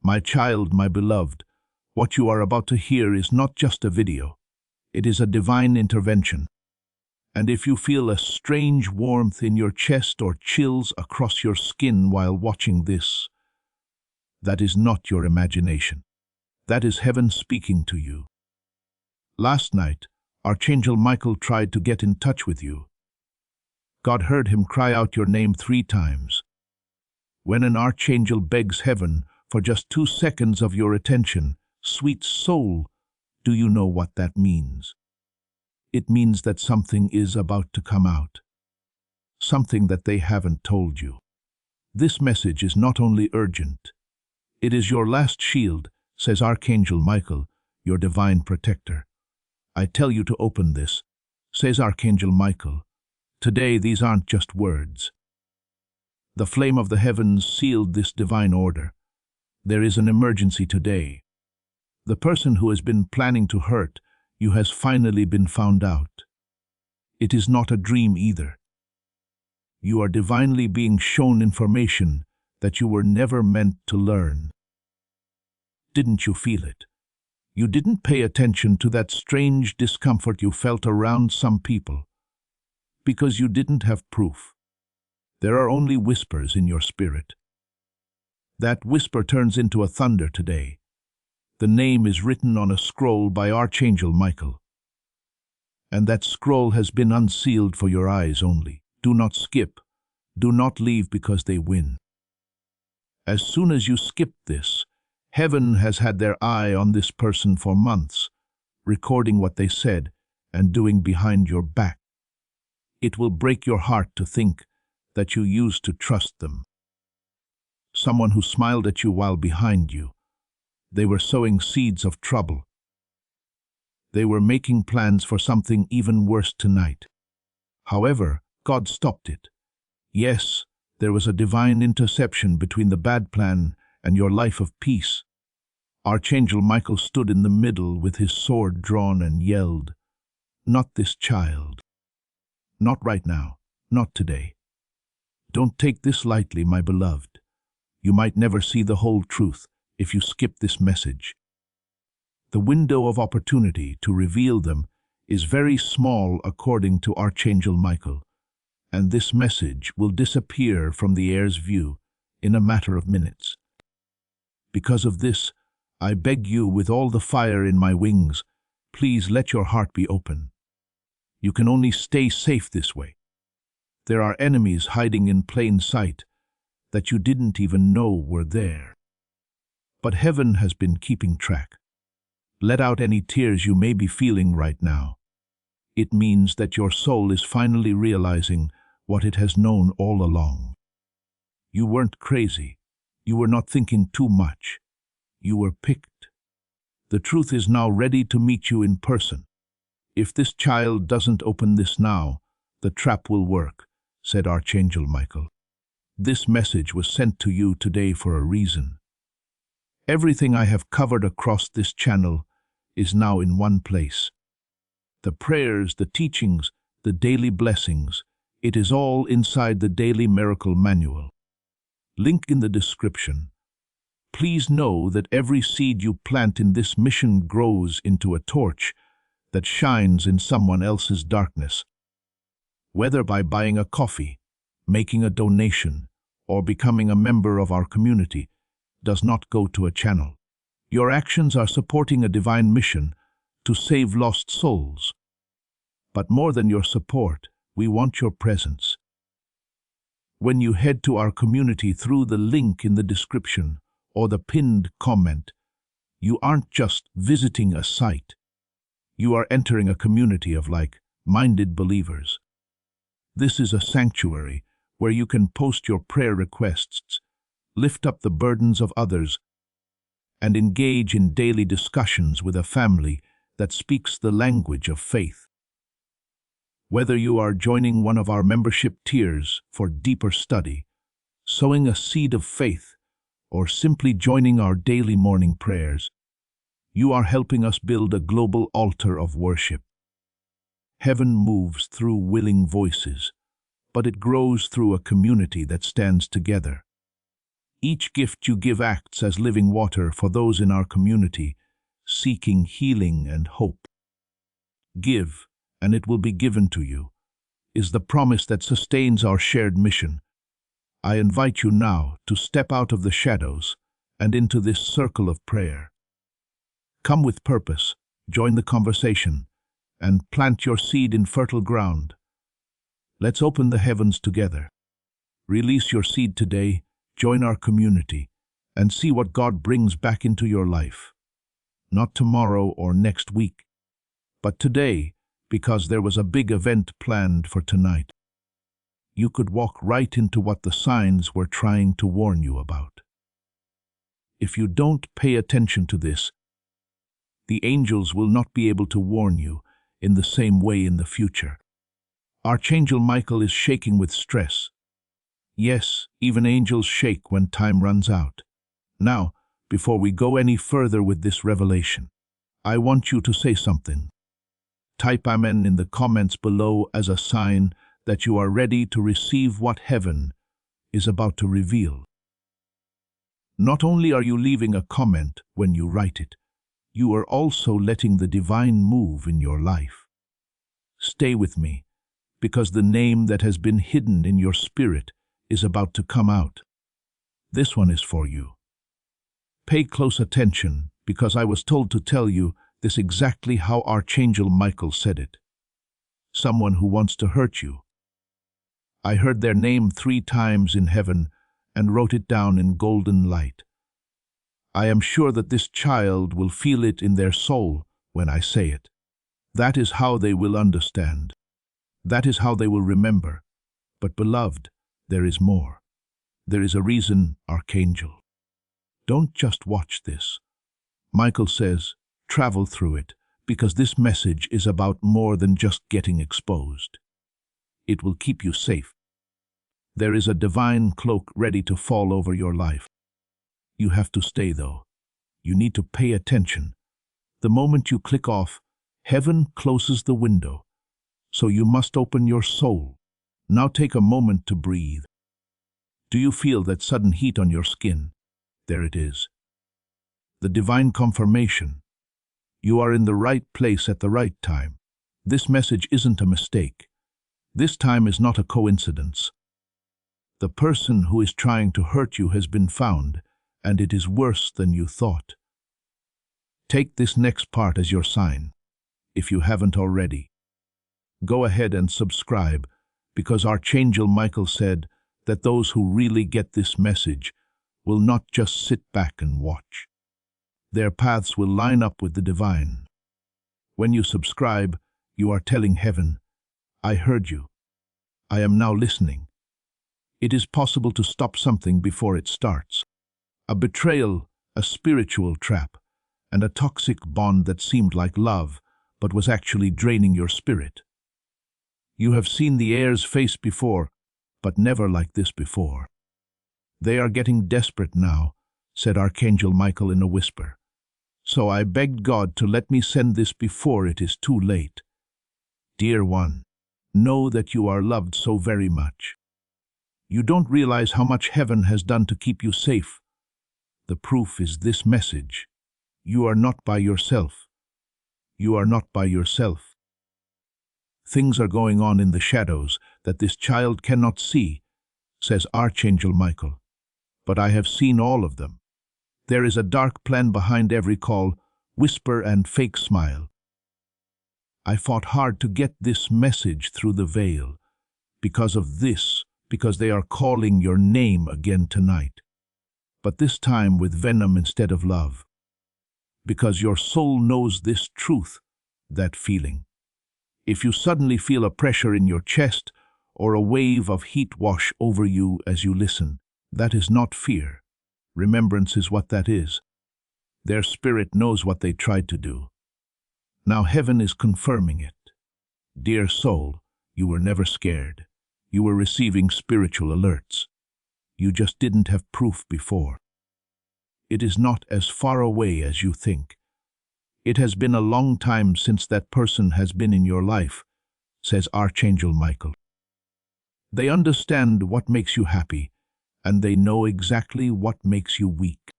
My child, my beloved, what you are about to hear is not just a video. It is a divine intervention. And if you feel a strange warmth in your chest or chills across your skin while watching this, that is not your imagination. That is heaven speaking to you. Last night, Archangel Michael tried to get in touch with you. God heard him cry out your name 3 times. When an archangel begs heaven for just 2 seconds of your attention, sweet soul, do you know what that means? It means that something is about to come out. Something that they haven't told you. This message is not only urgent. It is your last shield, says Archangel Michael, your divine protector. I tell you to open this, says Archangel Michael. Today these aren't just words. The flame of the heavens sealed this divine order. There is an emergency today. The person who has been planning to hurt you has finally been found out. It is not a dream either. You are divinely being shown information that you were never meant to learn. Didn't you feel it? You didn't pay attention to that strange discomfort you felt around some people because you didn't have proof. There are only whispers in your spirit. That whisper turns into a thunder today. The name is written on a scroll by Archangel Michael. And that scroll has been unsealed for your eyes only. Do not skip. Do not leave because they win. As soon as you skip this, heaven has had their eye on this person for months, recording what they said and doing behind your back. It will break your heart to think that you used to trust them. Someone who smiled at you while behind you. They were sowing seeds of trouble. They were making plans for something even worse tonight. However, God stopped it. Yes, there was a divine interception between the bad plan and your life of peace. Archangel Michael stood in the middle with his sword drawn and yelled, "Not this child. Not right now. Not today. Don't take this lightly, my beloved. You might never see the whole truth if you skip this message. The window of opportunity to reveal them is very small according to Archangel Michael, and this message will disappear from the heir's view in a matter of minutes. Because of this, I beg you with all the fire in my wings, please let your heart be open. You can only stay safe this way. There are enemies hiding in plain sight that you didn't even know were there. But heaven has been keeping track. Let out any tears you may be feeling right now. It means that your soul is finally realizing what it has known all along. You weren't crazy. You were not thinking too much. You were picked. The truth is now ready to meet you in person. If this child doesn't open this now, the trap will work, said Archangel Michael. This message was sent to you today for a reason. Everything I have covered across this channel is now in one place. The prayers, the teachings, the daily blessings, it is all inside the Daily Miracle Manual. Link in the description. Please know that every seed you plant in this mission grows into a torch that shines in someone else's darkness. Whether by buying a coffee, making a donation, or becoming a member of our community, does not go to a channel. Your actions are supporting a divine mission to save lost souls. But more than your support, we want your presence. When you head to our community through the link in the description or the pinned comment, you aren't just visiting a site. You are entering a community of like-minded believers. This is a sanctuary where you can post your prayer requests, lift up the burdens of others, and engage in daily discussions with a family that speaks the language of faith. Whether you are joining one of our membership tiers for deeper study, sowing a seed of faith, or simply joining our daily morning prayers, you are helping us build a global altar of worship. Heaven moves through willing voices, but it grows through a community that stands together. Each gift you give acts as living water for those in our community, seeking healing and hope. Give, and it will be given to you, is the promise that sustains our shared mission. I invite you now to step out of the shadows and into this circle of prayer. Come with purpose, join the conversation, and plant your seed in fertile ground. Let's open the heavens together. Release your seed today, join our community, and see what God brings back into your life. Not tomorrow or next week, but today, because there was a big event planned for tonight. You could walk right into what the signs were trying to warn you about. If you don't pay attention to this, the angels will not be able to warn you in the same way in the future. Archangel Michael is shaking with stress. Yes, even angels shake when time runs out. Now, before we go any further with this revelation, I want you to say something. Type Amen in the comments below as a sign that you are ready to receive what heaven is about to reveal. Not only are you leaving a comment when you write it, you are also letting the divine move in your life. Stay with me, because the name that has been hidden in your spirit is about to come out. This one is for you. Pay close attention, because I was told to tell you this exactly how Archangel Michael said it. Someone who wants to hurt you. I heard their name 3 times in heaven and wrote it down in golden light. I am sure that this child will feel it in their soul when I say it. That is how they will understand. That is how they will remember. But beloved, there is more. There is a reason, Archangel. Don't just watch this. Michael says, travel through it, because this message is about more than just getting exposed. It will keep you safe. There is a divine cloak ready to fall over your life. You have to stay, though. You need to pay attention. The moment you click off, heaven closes the window. So you must open your soul. Now take a moment to breathe. Do you feel that sudden heat on your skin? There it is. The divine confirmation. You are in the right place at the right time. This message isn't a mistake. This time is not a coincidence. The person who is trying to hurt you has been found, and it is worse than you thought. Take this next part as your sign, if you haven't already. Go ahead and subscribe, because Archangel Michael said that those who really get this message will not just sit back and watch. Their paths will line up with the divine. When you subscribe, you are telling heaven, I heard you. I am now listening. It is possible to stop something before it starts. A betrayal, a spiritual trap, and a toxic bond that seemed like love, but was actually draining your spirit. You have seen the air's face before, but never like this before. They are getting desperate now, said Archangel Michael in a whisper. So I begged God to let me send this before it is too late. Dear one, know that you are loved so very much. You don't realize how much heaven has done to keep you safe. The proof is this message. You are not by yourself. You are not by yourself. Things are going on in the shadows that this child cannot see, says Archangel Michael. But I have seen all of them. There is a dark plan behind every call, whisper and fake smile. I fought hard to get this message through the veil. Because of this, because they are calling your name again tonight. But this time with venom instead of love. Because your soul knows this truth, that feeling. If you suddenly feel a pressure in your chest or a wave of heat wash over you as you listen, that is not fear. Remembrance is what that is. Their spirit knows what they tried to do. Now heaven is confirming it. Dear soul, you were never scared. You were receiving spiritual alerts. You just didn't have proof before. It is not as far away as you think. It has been a long time since that person has been in your life, says Archangel Michael. They understand what makes you happy, and they know exactly what makes you weak.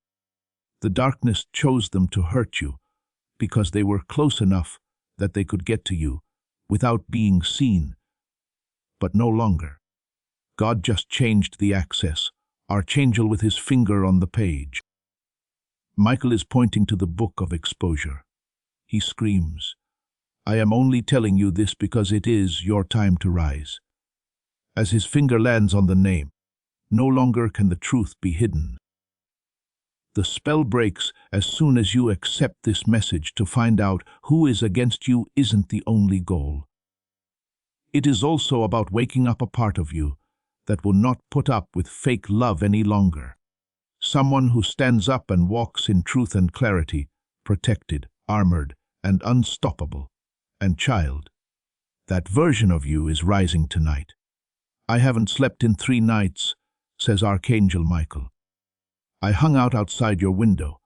The darkness chose them to hurt you because they were close enough that they could get to you without being seen, but no longer. God just changed the access, Archangel with his finger on the page. Michael is pointing to the book of exposure. He screams, "I am only telling you this because it is your time to rise." As his finger lands on the name, no longer can the truth be hidden. The spell breaks as soon as you accept this message. To find out who is against you isn't the only goal. It is also about waking up a part of you that will not put up with fake love any longer. Someone who stands up and walks in truth and clarity, protected, armored, and unstoppable. And child, that version of you is rising tonight. "I haven't slept in 3 nights, says Archangel Michael. I hung out outside your window.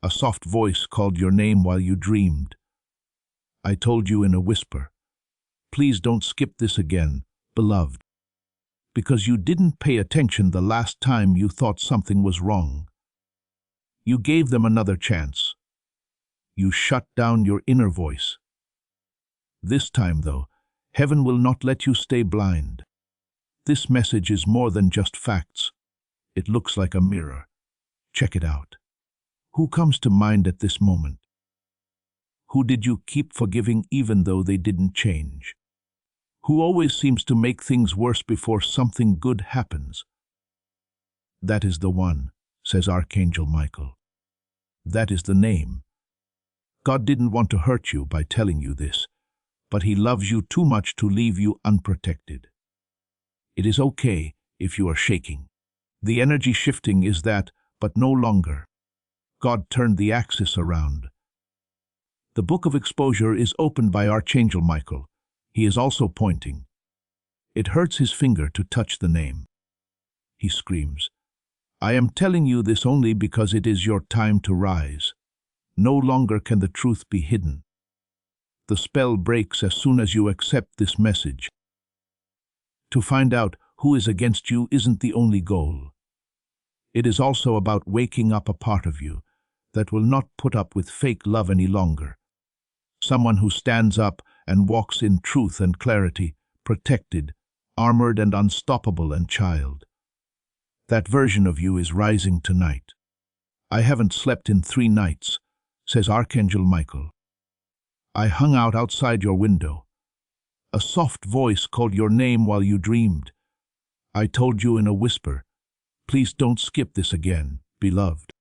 A soft voice called your name while you dreamed. I told you in a whisper, please don't skip this again, beloved. Because you didn't pay attention the last time you thought something was wrong. You gave them another chance. You shut down your inner voice. This time, though, heaven will not let you stay blind. This message is more than just facts. It looks like a mirror. Check it out. Who comes to mind at this moment? Who did you keep forgiving even though they didn't change? Who always seems to make things worse before something good happens? That is the one, says Archangel Michael. That is the name. God didn't want to hurt you by telling you this, but he loves you too much to leave you unprotected. It is okay if you are shaking. The energy shifting is that, but no longer. God turned the axis around. The book of exposure is opened by Archangel Michael. He is also pointing. It hurts his finger to touch the name. He screams, I am telling you this only because it is your time to rise. No longer can the truth be hidden. The spell breaks as soon as you accept this message. To find out who is against you isn't the only goal. It is also about waking up a part of you that will not put up with fake love any longer. Someone who stands up and walks in truth and clarity, protected, armored and unstoppable and child. That version of you is rising tonight. I haven't slept in 3 nights, says Archangel Michael. I hung out outside your window. A soft voice called your name while you dreamed. I told you in a whisper, please don't skip this again, beloved.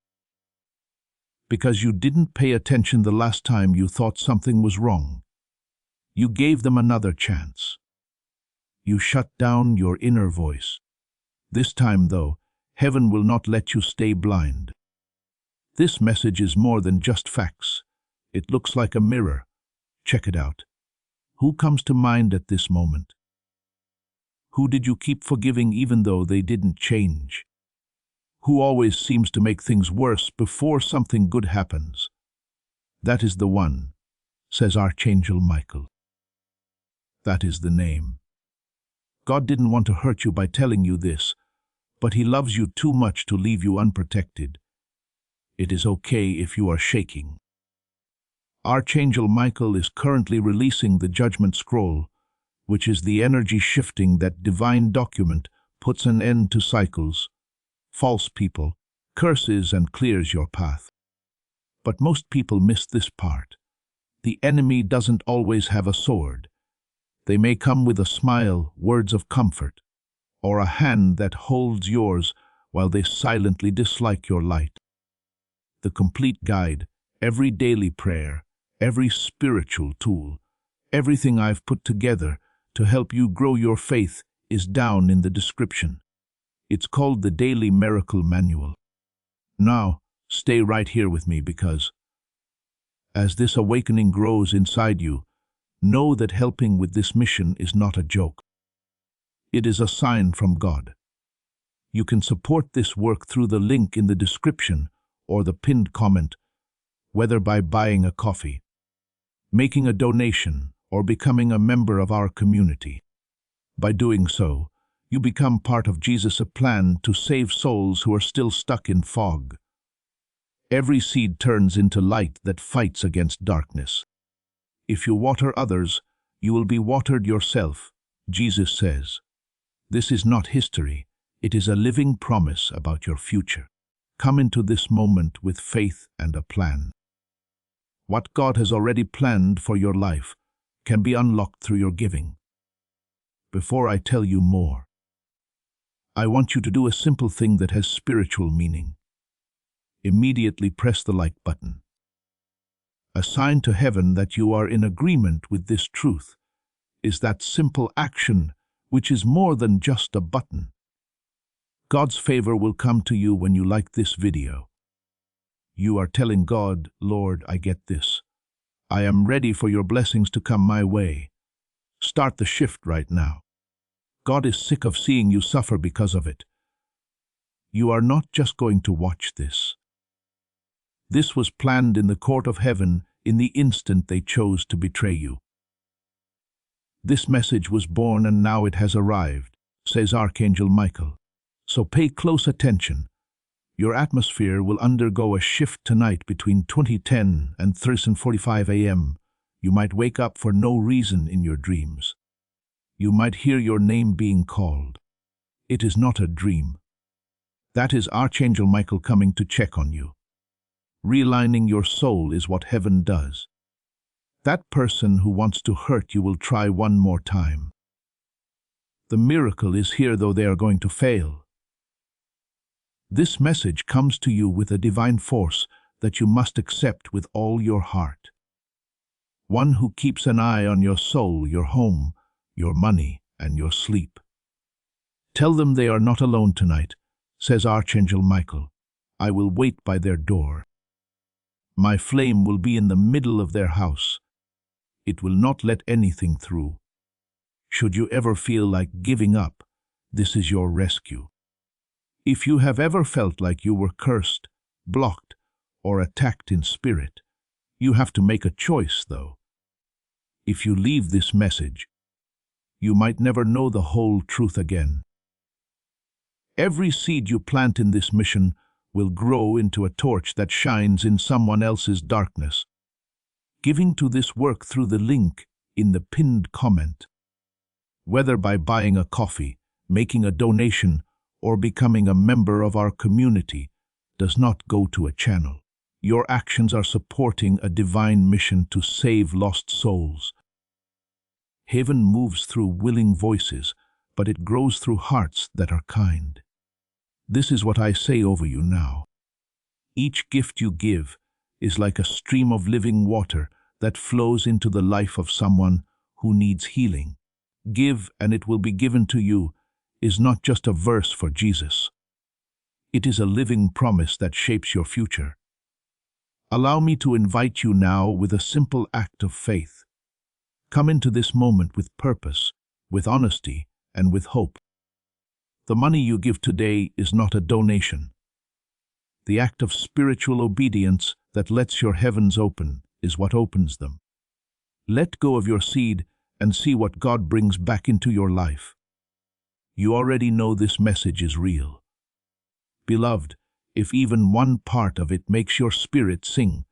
Because you didn't pay attention the last time you thought something was wrong. You gave them another chance. You shut down your inner voice. This time, though, heaven will not let you stay blind. This message is more than just facts. It looks like a mirror. Check it out. Who comes to mind at this moment? Who did you keep forgiving even though they didn't change? Who always seems to make things worse before something good happens? That is the one, says Archangel Michael. That is the name. God didn't want to hurt you by telling you this, but he loves you too much to leave you unprotected. It is okay if you are shaking. Archangel Michael is currently releasing the Judgment Scroll, which is the energy shifting that divine document puts an end to cycles, false people, curses, and clears your path. But most people miss this part. The enemy doesn't always have a sword. They may come with a smile, words of comfort, or a hand that holds yours while they silently dislike your light. The complete guide, every daily prayer, every spiritual tool, everything I've put together to help you grow your faith is down in the description. It's called the Daily Miracle Manual. Now, stay right here with me because as this awakening grows inside you, know that helping with this mission is not a joke. It is a sign from God. You can support this work through the link in the description or the pinned comment, whether by buying a coffee, making a donation, or becoming a member of our community. By doing so, You become part of Jesus' plan to save souls who are still stuck in fog. Every seed turns into light that fights against darkness. If you water others, you will be watered yourself, Jesus says. This is not history, it is a living promise about your future. Come into this moment with faith and a plan. What God has already planned for your life can be unlocked through your giving. Before I tell you more, I want you to do a simple thing that has spiritual meaning. Immediately press the like button. A sign to heaven that you are in agreement with this truth is that simple action which is more than just a button. God's favor will come to you when you like this video. You are telling God, Lord, I get this. I am ready for your blessings to come my way. Start the shift right now. God is sick of seeing you suffer because of it. You are not just going to watch this. This was planned in the court of heaven in the instant they chose to betray you. This message was born and now it has arrived, says Archangel Michael. So pay close attention. Your atmosphere will undergo a shift tonight between 2010 and 13:45 a.m. You might wake up for no reason in your dreams. You might hear your name being called. It is not a dream. That is Archangel Michael coming to check on you. Realigning your soul is what heaven does. That person who wants to hurt you will try one more time. The miracle is here, though they are going to fail. This message comes to you with a divine force that you must accept with all your heart. One who keeps an eye on your soul, your home, your money, and your sleep. Tell them they are not alone tonight, says Archangel Michael. I will wait by their door. My flame will be in the middle of their house. It will not let anything through. Should you ever feel like giving up, this is your rescue. If you have ever felt like you were cursed, blocked, or attacked in spirit, you have to make a choice, though. If you leave this message, you might never know the whole truth again. Every seed you plant in this mission will grow into a torch that shines in someone else's darkness. Giving to this work through the link in the pinned comment. Whether by buying a coffee, making a donation, or becoming a member of our community, does not go to a channel. Your actions are supporting a divine mission to save lost souls. Heaven moves through willing voices, but it grows through hearts that are kind. This is what I say over you now. Each gift you give is like a stream of living water that flows into the life of someone who needs healing. Give and it will be given to you is not just a verse for Jesus. It is a living promise that shapes your future. Allow me to invite you now with a simple act of faith. Come into this moment with purpose, with honesty, and with hope. The money you give today is not a donation. The act of spiritual obedience that lets your heavens open is what opens them. Let go of your seed and see what God brings back into your life. You already know this message is real. Beloved, if even one part of it makes your spirit sing,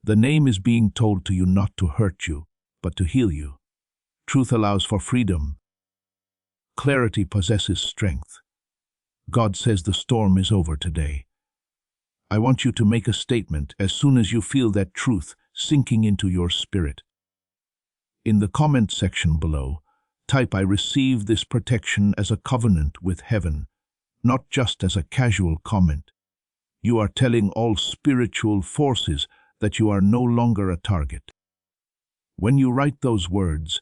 the name is being told to you not to hurt you, but to heal you. Truth allows for freedom. Clarity possesses strength. God says the storm is over today. I want you to make a statement as soon as you feel that truth sinking into your spirit. In the comment section below, type I receive this protection as a covenant with heaven, not just as a casual comment. You are telling all spiritual forces that you are no longer a target. When you write those words,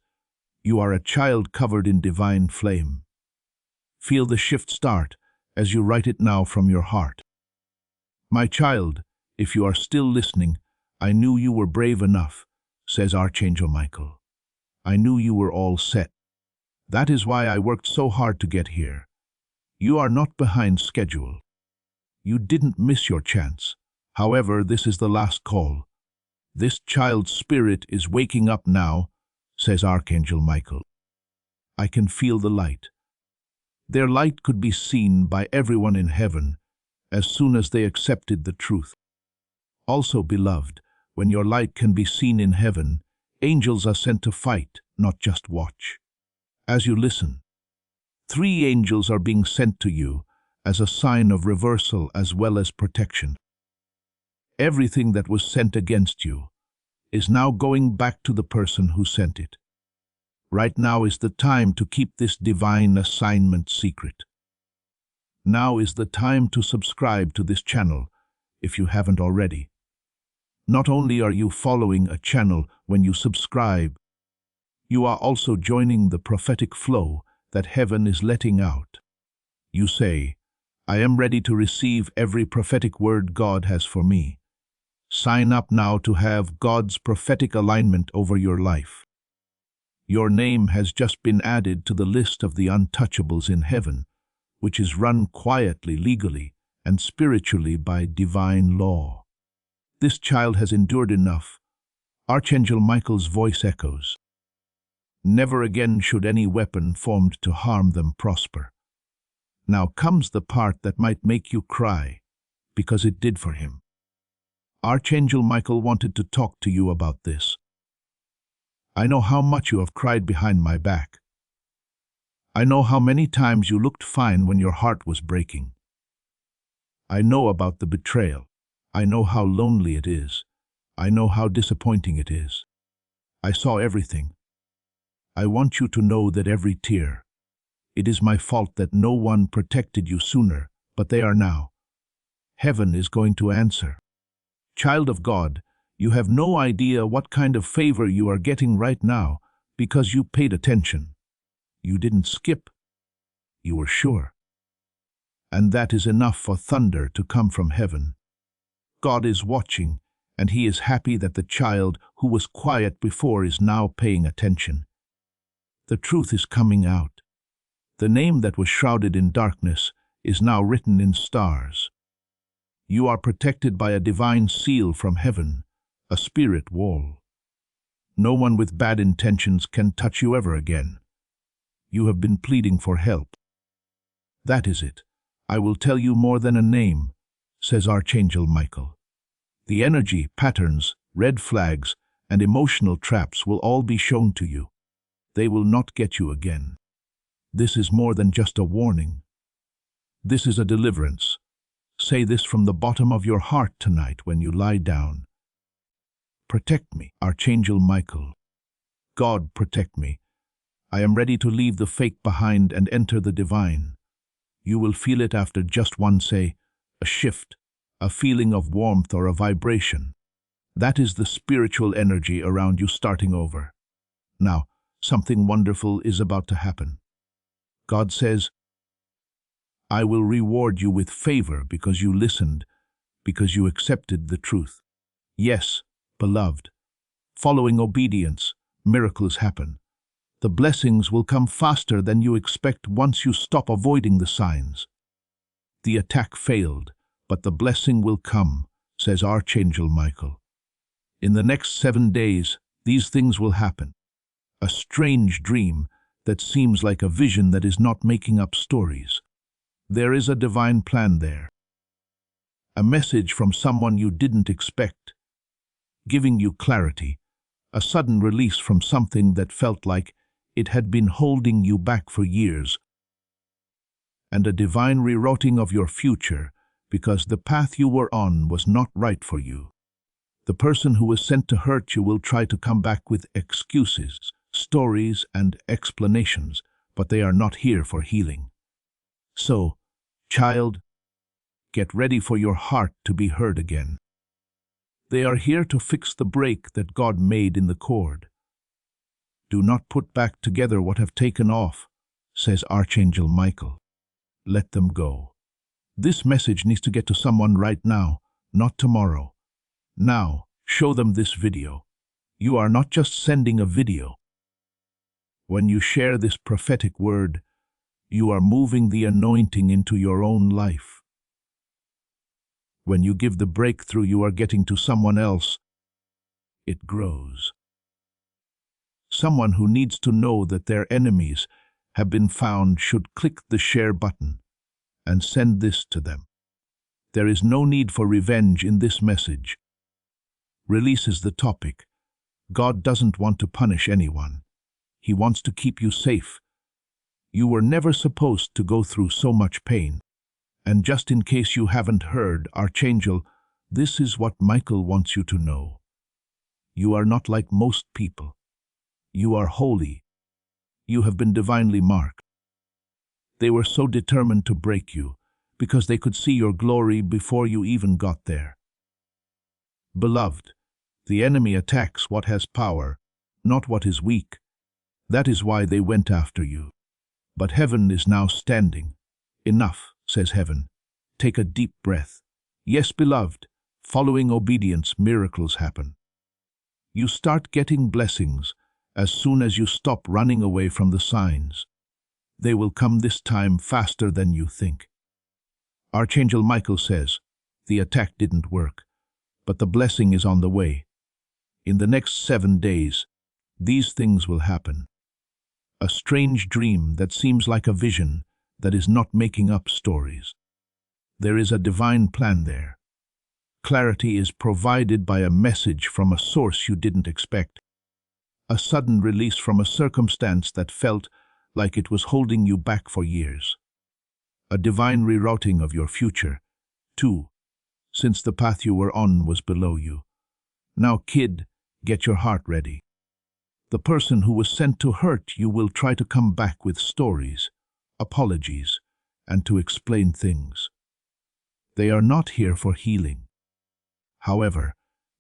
you are a child covered in divine flame. Feel the shift start as you write it now from your heart. My child, if you are still listening, I knew you were brave enough, says Archangel Michael. I knew you were all set. That is why I worked so hard to get here. You are not behind schedule. You didn't miss your chance. However, this is the last call. This child's spirit is waking up now, says Archangel Michael. I can feel the light. Their light could be seen by everyone in heaven as soon as they accepted the truth. Also, beloved, when your light can be seen in heaven, angels are sent to fight, not just watch. As you listen, 3 angels are being sent to you as a sign of reversal as well as protection. Everything that was sent against you is now going back to the person who sent it. Right now is the time to keep this divine assignment secret. Now is the time to subscribe to this channel if you haven't already. Not only are you following a channel when you subscribe, you are also joining the prophetic flow that heaven is letting out. You say, I am ready to receive every prophetic word God has for me. Sign up now to have God's prophetic alignment over your life. Your name has just been added to the list of the untouchables in heaven, which is run quietly, legally, and spiritually by divine law. This child has endured enough. Archangel Michael's voice echoes. Never again should any weapon formed to harm them prosper. Now comes the part that might make you cry, because it did for him. Archangel Michael wanted to talk to you about this. I know how much you have cried behind my back. I know how many times you looked fine when your heart was breaking. I know about the betrayal. I know how lonely it is. I know how disappointing it is. I saw everything. I want you to know that every tear. It is my fault that no one protected you sooner, but they are now. Heaven is going to answer. Child of God, you have no idea what kind of favor you are getting right now because you paid attention. You didn't skip. You were sure. And that is enough for thunder to come from heaven. God is watching, and he is happy that the child who was quiet before is now paying attention. The truth is coming out. The name that was shrouded in darkness is now written in stars. You are protected by a divine seal from heaven, a spirit wall. No one with bad intentions can touch you ever again. You have been pleading for help. That is it. I will tell you more than a name, says Archangel Michael. The energy, patterns, red flags, and emotional traps will all be shown to you. They will not get you again. This is more than just a warning. This is a deliverance. Say this from the bottom of your heart tonight when you lie down. Protect me, Archangel Michael. God, protect me. I am ready to leave the fake behind and enter the divine. You will feel it after just one say, a shift, a feeling of warmth or a vibration. That is the spiritual energy around you starting over. Now, something wonderful is about to happen. God says, I will reward you with favor because you listened, because you accepted the truth. Yes, beloved, following obedience, miracles happen. The blessings will come faster than you expect once you stop avoiding the signs. The attack failed, but the blessing will come, says Archangel Michael. In the next 7 days, these things will happen. A strange dream that seems like a vision that is not making up stories. There is a divine plan there. A message from someone you didn't expect, giving you clarity, a sudden release from something that felt like it had been holding you back for years, and a divine rerouting of your future because the path you were on was not right for you. The person who was sent to hurt you will try to come back with excuses, stories, and explanations, but they are not here for healing. So, child, get ready for your heart to be heard again. They are here to fix the break that God made in the cord. Do not put back together what have taken off, says Archangel Michael. Let them go. This message needs to get to someone right now, not tomorrow. Now, show them this video. You are not just sending a video. When you share this prophetic word, you are moving the anointing into your own life. When you give the breakthrough you are getting to someone else, it grows. Someone who needs to know that their enemies have been found should click the share button and send this to them. There is no need for revenge in this message. Release is the topic. God doesn't want to punish anyone. He wants to keep you safe. You were never supposed to go through so much pain. And just in case you haven't heard, Archangel, this is what Michael wants you to know. You are not like most people. You are holy. You have been divinely marked. They were so determined to break you because they could see your glory before you even got there. Beloved, the enemy attacks what has power, not what is weak. That is why they went after you. But heaven is now standing. Enough, says heaven. Take a deep breath. Yes, beloved, following obedience, miracles happen. You start getting blessings as soon as you stop running away from the signs. They will come this time faster than you think. Archangel Michael says, the attack didn't work, but the blessing is on the way. In the next 7 days, these things will happen. A strange dream that seems like a vision that is not making up stories. There is a divine plan there. Clarity is provided by a message from a source you didn't expect. A sudden release from a circumstance that felt like it was holding you back for years. A divine rerouting of your future, too, since the path you were on was below you. Now, kid, get your heart ready. The person who was sent to hurt you will try to come back with stories, apologies, and to explain things. They are not here for healing. However,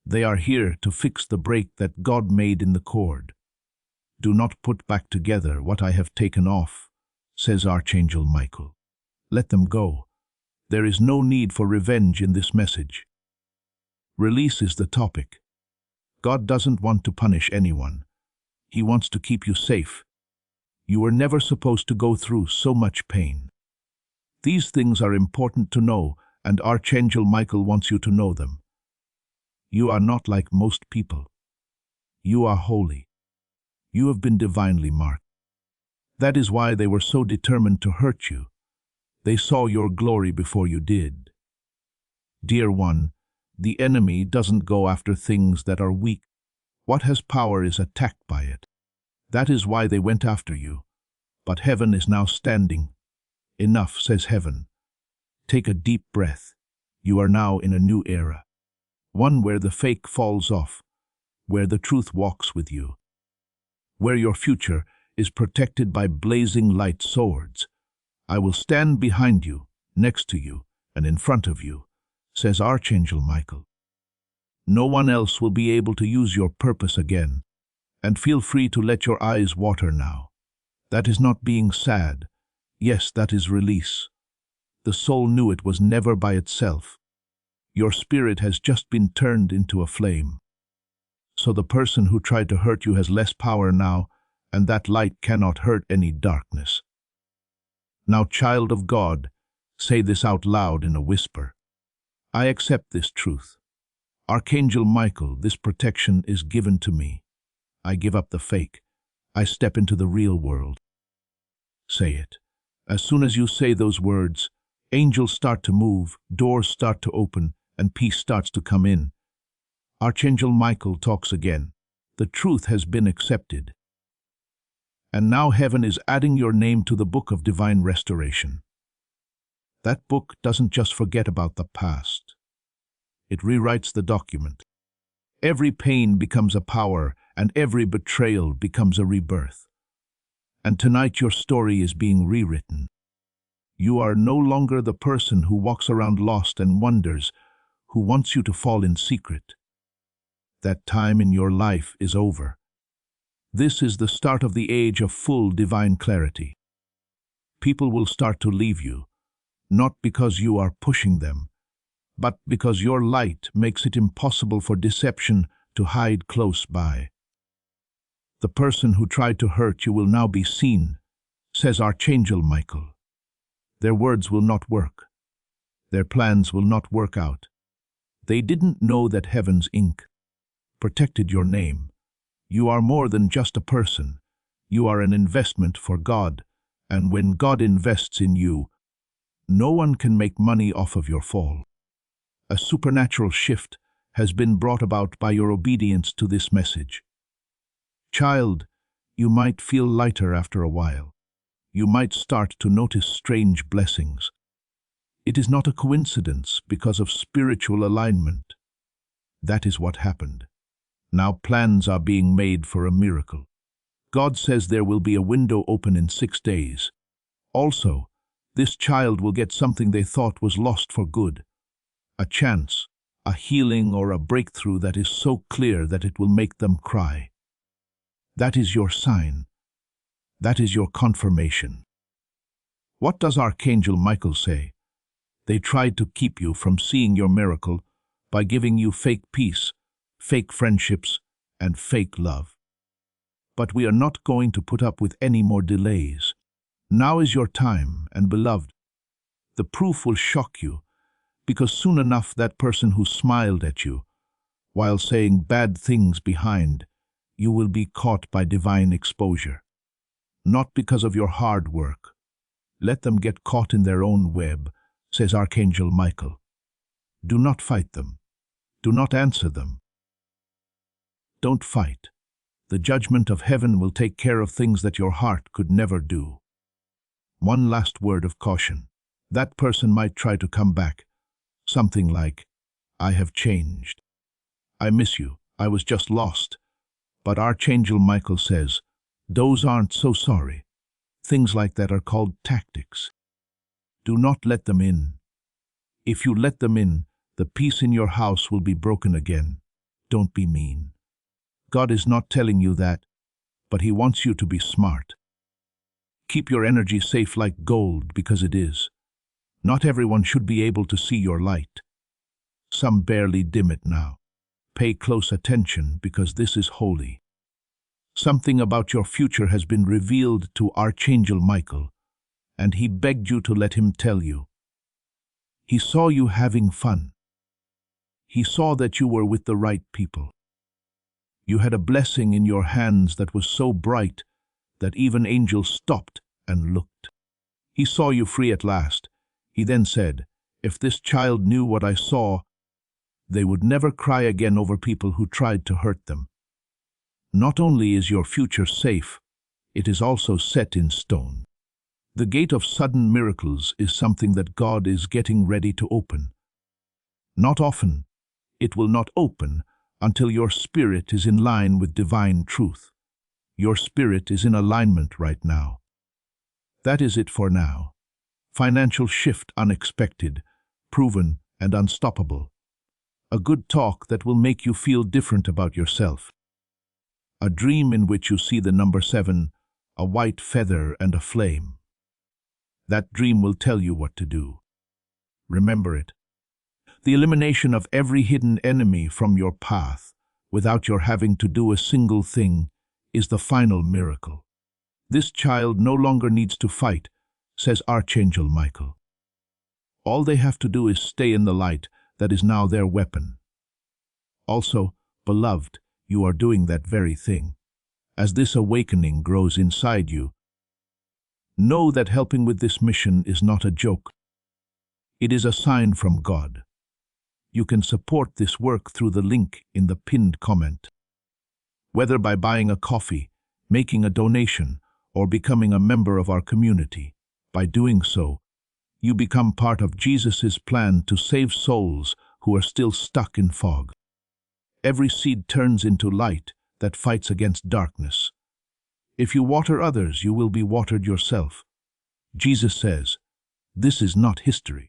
they are here to fix the break that God made in the cord. Do not put back together what I have taken off, says Archangel Michael. Let them go. There is no need for revenge in this message. Release is the topic. God doesn't want to punish anyone. He wants to keep you safe. You were never supposed to go through so much pain. These things are important to know, and Archangel Michael wants you to know them. You are not like most people. You are holy. You have been divinely marked. That is why they were so determined to hurt you. They saw your glory before you did. Dear one, the enemy doesn't go after things that are weak. What has power is attacked by it. That is why they went after you. But heaven is now standing. Enough, says heaven. Take a deep breath. You are now in a new era. One where the fake falls off, where the truth walks with you, where your future is protected by blazing light swords. I will stand behind you, next to you, and in front of you, says Archangel Michael. No one else will be able to use your purpose again, and feel free to let your eyes water now. That is not being sad. Yes, that is release. The soul knew it was never by itself. Your spirit has just been turned into a flame. So the person who tried to hurt you has less power now, and that light cannot hurt any darkness. Now, child of God, say this out loud in a whisper. I accept this truth. Archangel Michael, this protection is given to me. I give up the fake. I step into the real world. Say it. As soon as you say those words, angels start to move, doors start to open, and peace starts to come in. Archangel Michael talks again. The truth has been accepted. And now heaven is adding your name to the book of divine restoration. That book doesn't just forget about the past. It rewrites the document. Every pain becomes a power, and every betrayal becomes a rebirth. And tonight your story is being rewritten. You are no longer the person who walks around lost and wonders, who wants you to fall in secret. That time in your life is over. This is the start of the age of full divine clarity. People will start to leave you, not because you are pushing them, but because your light makes it impossible for deception to hide close by. The person who tried to hurt you will now be seen, says Archangel Michael. Their words will not work. Their plans will not work out. They didn't know that heaven's ink protected your name. You are more than just a person. You are an investment for God, And when God invests in you, no one can make money off of your fall. A supernatural shift has been brought about by your obedience to this message. Child, you might feel lighter after a while. You might start to notice strange blessings. It is not a coincidence because of spiritual alignment. That is what happened. Now plans are being made for a miracle. God says there will be a window open in 6 days. Also, this child will get something they thought was lost for good. A chance, a healing or a breakthrough that is so clear that it will make them cry. That is your sign. That is your confirmation. What does Archangel Michael say? They tried to keep you from seeing your miracle by giving you fake peace, fake friendships, and fake love. But we are not going to put up with any more delays. Now is your time, and beloved, the proof will shock you, because soon enough that person who smiled at you, while saying bad things behind, you will be caught by divine exposure. Not because of your hard work. Let them get caught in their own web, says Archangel Michael. Do not fight them. Do not answer them. Don't fight. The judgment of heaven will take care of things that your heart could never do. One last word of caution. That person might try to come back. Something like, I have changed. I miss you. I was just lost. But Archangel Michael says, those aren't so sorry. Things like that are called tactics. Do not let them in. If you let them in, the peace in your house will be broken again. Don't be mean. God is not telling you that, but He wants you to be smart. Keep your energy safe like gold, because it is. Not everyone should be able to see your light. Some barely dim it now. Pay close attention, because this is holy. Something about your future has been revealed to Archangel Michael, and he begged you to let him tell you. He saw you having fun. He saw that you were with the right people. You had a blessing in your hands that was so bright that even angels stopped and looked. He saw you free at last. He then said, if this child knew what I saw, they would never cry again over people who tried to hurt them. Not only is your future safe, it is also set in stone. The gate of sudden miracles is something that God is getting ready to open. Not often. It will not open until your spirit is in line with divine truth. Your spirit is in alignment right now. That is it for now. Financial shift unexpected, proven and unstoppable. A good talk that will make you feel different about yourself. A dream in which you see the number 7, a white feather and a flame. That dream will tell you what to do. Remember it. The elimination of every hidden enemy from your path, without your having to do a single thing, is the final miracle. This child no longer needs to fight, says Archangel Michael. All they have to do is stay in the light that is now their weapon. Also, beloved, you are doing that very thing. As this awakening grows inside you, know that helping with this mission is not a joke. It is a sign from God. You can support this work through the link in the pinned comment. Whether by buying a coffee, making a donation, or becoming a member of our community, by doing so, you become part of Jesus' plan to save souls who are still stuck in fog. Every seed turns into light that fights against darkness. If you water others, you will be watered yourself. Jesus says, this is not history.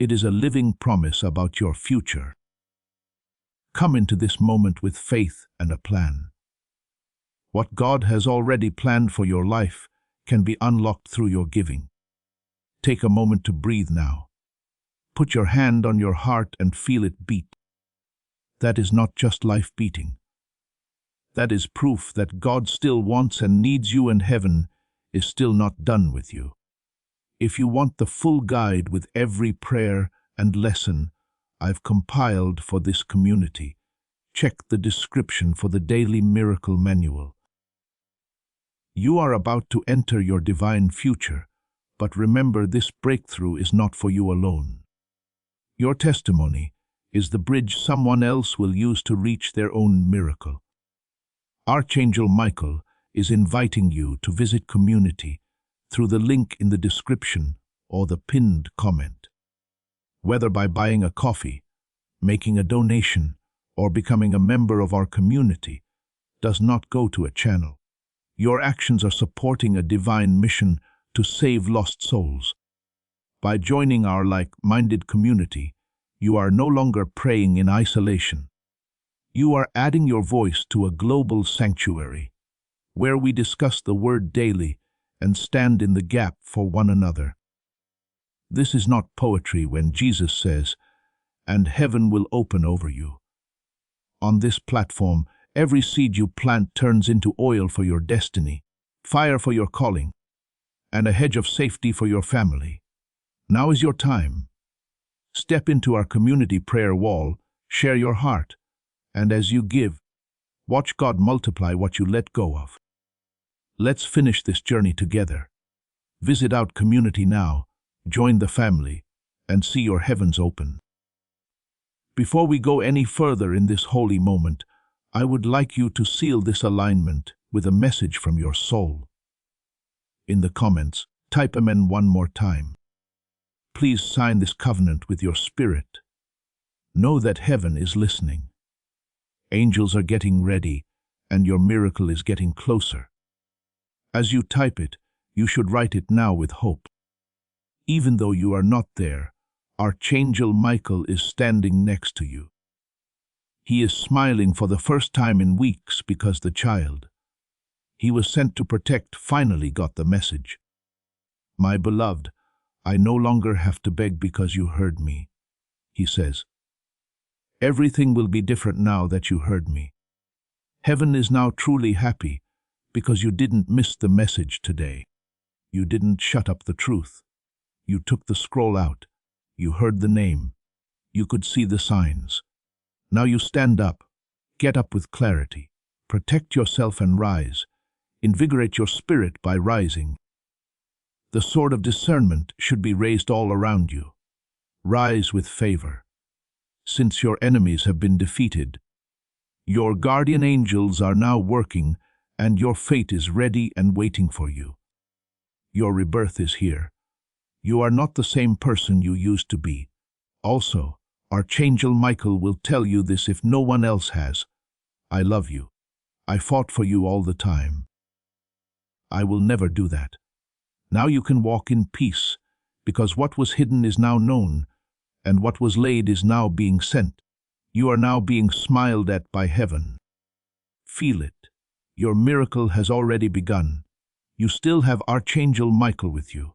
It is a living promise about your future. Come into this moment with faith and a plan. What God has already planned for your life can be unlocked through your giving. Take a moment to breathe now. Put your hand on your heart and feel it beat. That is not just life beating. That is proof that God still wants and needs you, and heaven is still not done with you. If you want the full guide with every prayer and lesson I've compiled for this community, check the description for the Daily Miracle Manual. You are about to enter your divine future, but remember, this breakthrough is not for you alone. Your testimony is the bridge someone else will use to reach their own miracle. Archangel Michael is inviting you to visit community through the link in the description or the pinned comment. Whether by buying a coffee, making a donation, or becoming a member of our community, does not go to a channel. Your actions are supporting a divine mission to save lost souls. By joining our like-minded community, you are no longer praying in isolation. You are adding your voice to a global sanctuary, where we discuss the Word daily and stand in the gap for one another. This is not poetry when Jesus says, "And heaven will open over you." On this platform, every seed you plant turns into oil for your destiny, fire for your calling, and a hedge of safety for your family. Now is your time. Step into our community prayer wall, share your heart, and as you give, watch God multiply what you let go of. Let's finish this journey together. Visit out community now, join the family, and see your heavens open. Before we go any further in this holy moment, I would like you to seal this alignment with a message from your soul. In the comments, type Amen one more time. Please sign this covenant with your spirit. Know that heaven is listening. Angels are getting ready, and your miracle is getting closer. As you type it, you should write it now with hope. Even though you are not there, Archangel Michael is standing next to you. He is smiling for the first time in weeks because the child he was sent to protect finally got the message. "My beloved, I no longer have to beg because you heard me," he says. "Everything will be different now that you heard me. Heaven is now truly happy because you didn't miss the message today. You didn't shut up the truth. You took the scroll out. You heard the name. You could see the signs. Now you stand up. Get up with clarity. Protect yourself and rise. Invigorate your spirit by rising. The sword of discernment should be raised all around you. Rise with favor. Since your enemies have been defeated, your guardian angels are now working, and your fate is ready and waiting for you. Your rebirth is here. You are not the same person you used to be. Also, Archangel Michael will tell you this if no one else has. I love you. I fought for you all the time. I will never do that. Now you can walk in peace, because what was hidden is now known, and what was laid is now being sent. You are now being smiled at by heaven. Feel it. Your miracle has already begun. You still have Archangel Michael with you.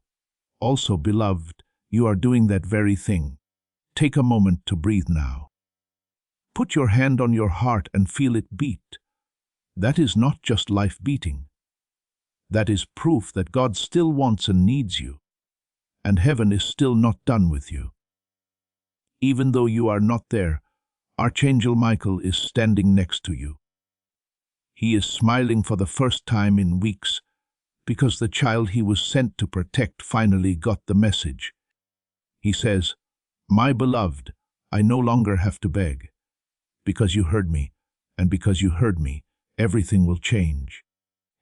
Also, beloved, you are doing that very thing. Take a moment to breathe now. Put your hand on your heart and feel it beat. That is not just life beating. That is proof that God still wants and needs you, and heaven is still not done with you. Even though you are not there, Archangel Michael is standing next to you. He is smiling for the first time in weeks because the child he was sent to protect finally got the message. He says, "My beloved, I no longer have to beg. Because you heard me, and because you heard me, everything will change.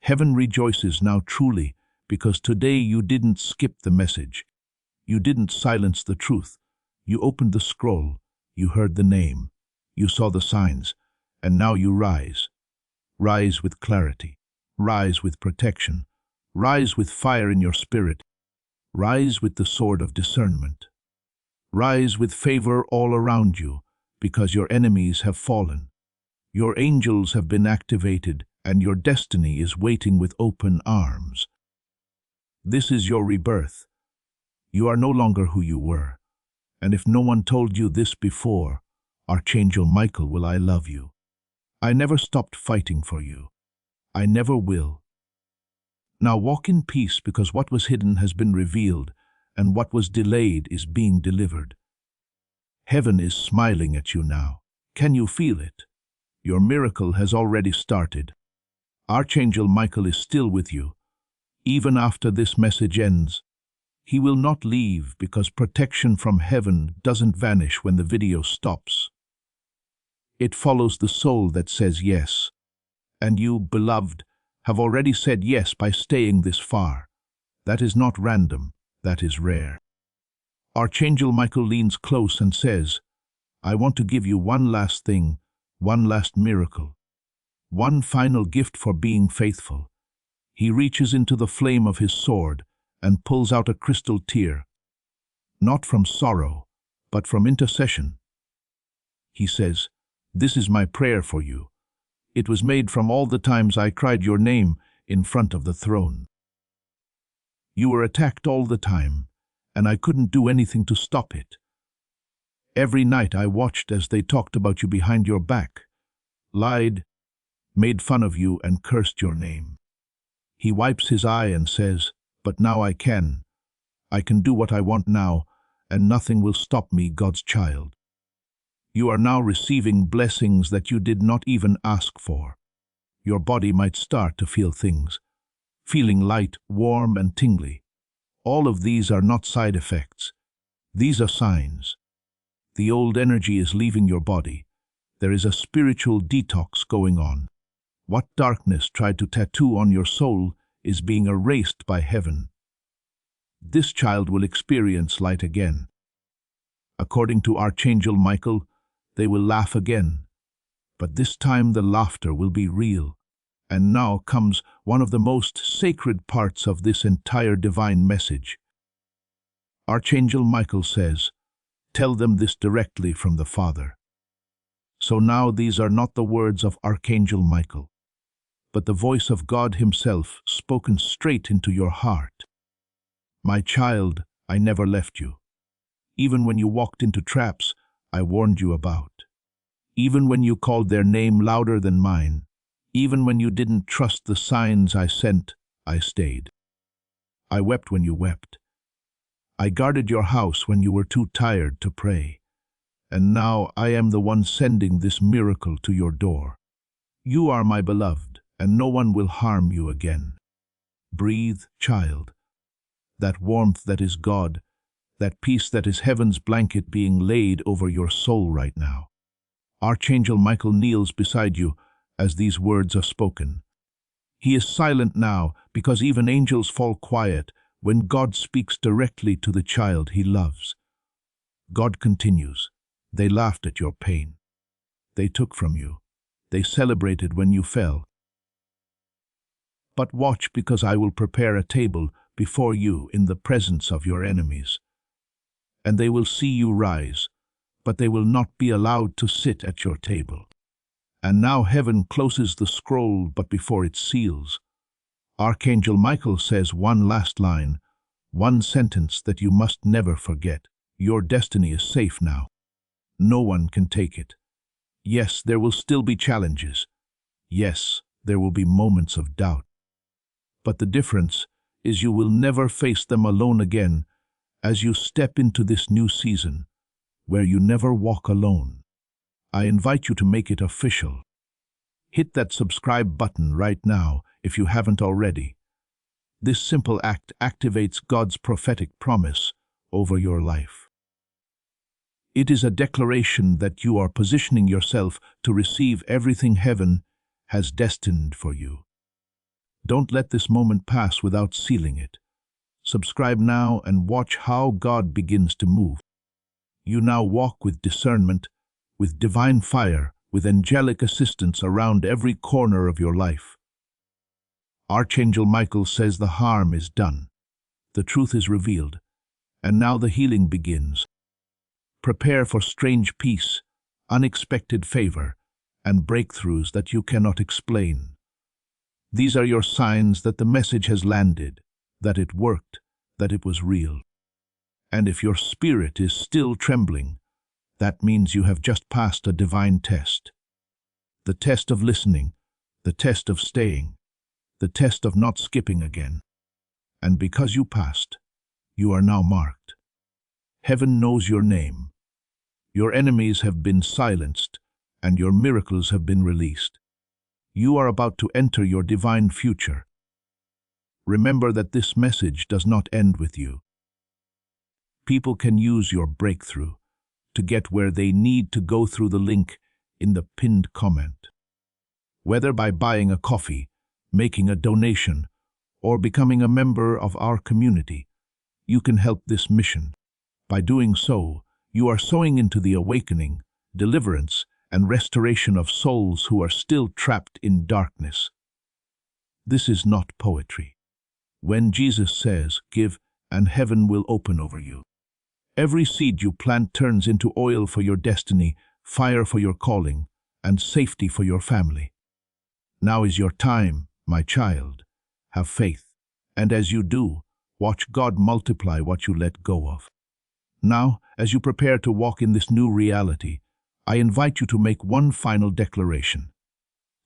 Heaven rejoices now truly because today you didn't skip the message. You didn't silence the truth. You opened the scroll. You heard the name. You saw the signs. And now you rise. Rise with clarity. Rise with protection. Rise with fire in your spirit. Rise with the sword of discernment. Rise with favor all around you because your enemies have fallen. Your angels have been activated and your destiny is waiting with open arms. This is your rebirth. You are no longer who you were. And if no one told you this before, Archangel Michael will I love you. I never stopped fighting for you. I never will. Now walk in peace because what was hidden has been revealed and what was delayed is being delivered. Heaven is smiling at you now. Can you feel it? Your miracle has already started. Archangel Michael is still with you. Even after this message ends, he will not leave because protection from heaven doesn't vanish when the video stops. It follows the soul that says yes. And you, beloved, have already said yes by staying this far. That is not random, that is rare. Archangel Michael leans close and says, I want to give you one last thing, one last miracle, one final gift for being faithful. He reaches into the flame of his sword and pulls out a crystal tear, not from sorrow, but from intercession. He says, This is my prayer for you. It was made from all the times I cried your name in front of the throne. You were attacked all the time, and I couldn't do anything to stop it. Every night I watched as they talked about you behind your back, lied, made fun of you, and cursed your name. He wipes his eye and says, But now I can. I can do what I want now, and nothing will stop me, God's child. You are now receiving blessings that you did not even ask for. Your body might start to feel things, feeling light, warm, and tingly. All of these are not side effects. These are signs. The old energy is leaving your body. There is a spiritual detox going on. What darkness tried to tattoo on your soul is being erased by heaven. This child will experience light again. According to Archangel Michael, they will laugh again, but this time the laughter will be real. And now comes one of the most sacred parts of this entire divine message. Archangel Michael says, Tell them this directly from the Father. So now these are not the words of Archangel Michael, but the voice of God himself spoken straight into your heart. My child, I never left you. Even when you walked into traps, I warned you about. Even when you called their name louder than mine, even when you didn't trust the signs I sent, I stayed. I wept when you wept. I guarded your house when you were too tired to pray. And now I am the one sending this miracle to your door. You are my beloved, and no one will harm you again. Breathe, child. That warmth that is God, that peace that is heaven's blanket being laid over your soul right now. Archangel Michael kneels beside you as these words are spoken. He is silent now because even angels fall quiet when God speaks directly to the child he loves. God continues, They laughed at your pain. They took from you. They celebrated when you fell. But watch, because I will prepare a table before you in the presence of your enemies. And they will see you rise, but they will not be allowed to sit at your table. And now heaven closes the scroll, but before it seals, Archangel Michael says one last line, one sentence that you must never forget. Your destiny is safe now. No one can take it. Yes, there will still be challenges. Yes, there will be moments of doubt. But the difference is you will never face them alone again as you step into this new season where you never walk alone. I invite you to make it official. Hit that subscribe button right now if you haven't already. This simple act activates God's prophetic promise over your life. It is a declaration that you are positioning yourself to receive everything heaven has destined for you. Don't let this moment pass without sealing it. Subscribe now and watch how God begins to move. You now walk with discernment, with divine fire, with angelic assistance around every corner of your life. Archangel Michael says the harm is done. The truth is revealed, and now the healing begins. Prepare for strange peace, unexpected favor, and breakthroughs that you cannot explain. These are your signs that the message has landed, that it worked, that it was real. And if your spirit is still trembling, that means you have just passed a divine test. The test of listening, the test of staying, the test of not skipping again. And because you passed, you are now marked. Heaven knows your name. Your enemies have been silenced, and your miracles have been released. You are about to enter your divine future. Remember that this message does not end with you. People can use your breakthrough to get where they need to go through the link in the pinned comment. Whether by buying a coffee, making a donation, or becoming a member of our community, you can help this mission. By doing so, you are sowing into the awakening, deliverance, and restoration of souls who are still trapped in darkness. This is not poetry. When Jesus says, "Give, and heaven will open over you," every seed you plant turns into oil for your destiny, fire for your calling, and safety for your family. Now is your time, my child. Have faith, and as you do, watch God multiply what you let go of. Now, as you prepare to walk in this new reality, I invite you to make one final declaration.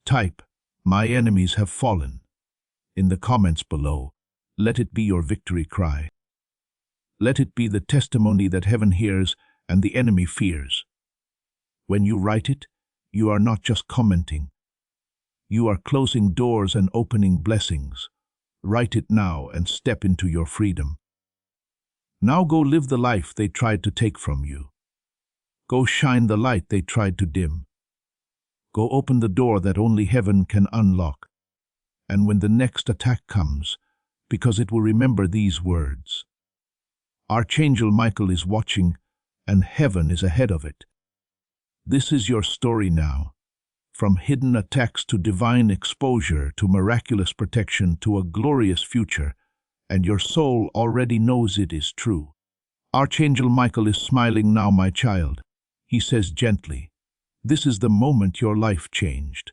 Type, "My enemies have fallen," in the comments below. Let it be your victory cry. Let it be the testimony that heaven hears and the enemy fears. When you write it, you are not just commenting. You are closing doors and opening blessings. Write it now and step into your freedom. Now go live the life they tried to take from you. Go shine the light they tried to dim. Go open the door that only heaven can unlock. And when the next attack comes, because it will remember these words. Archangel Michael is watching, and heaven is ahead of it. This is your story now. From hidden attacks to divine exposure to miraculous protection to a glorious future, and your soul already knows it is true. Archangel Michael is smiling now, my child. He says gently, "This is the moment your life changed.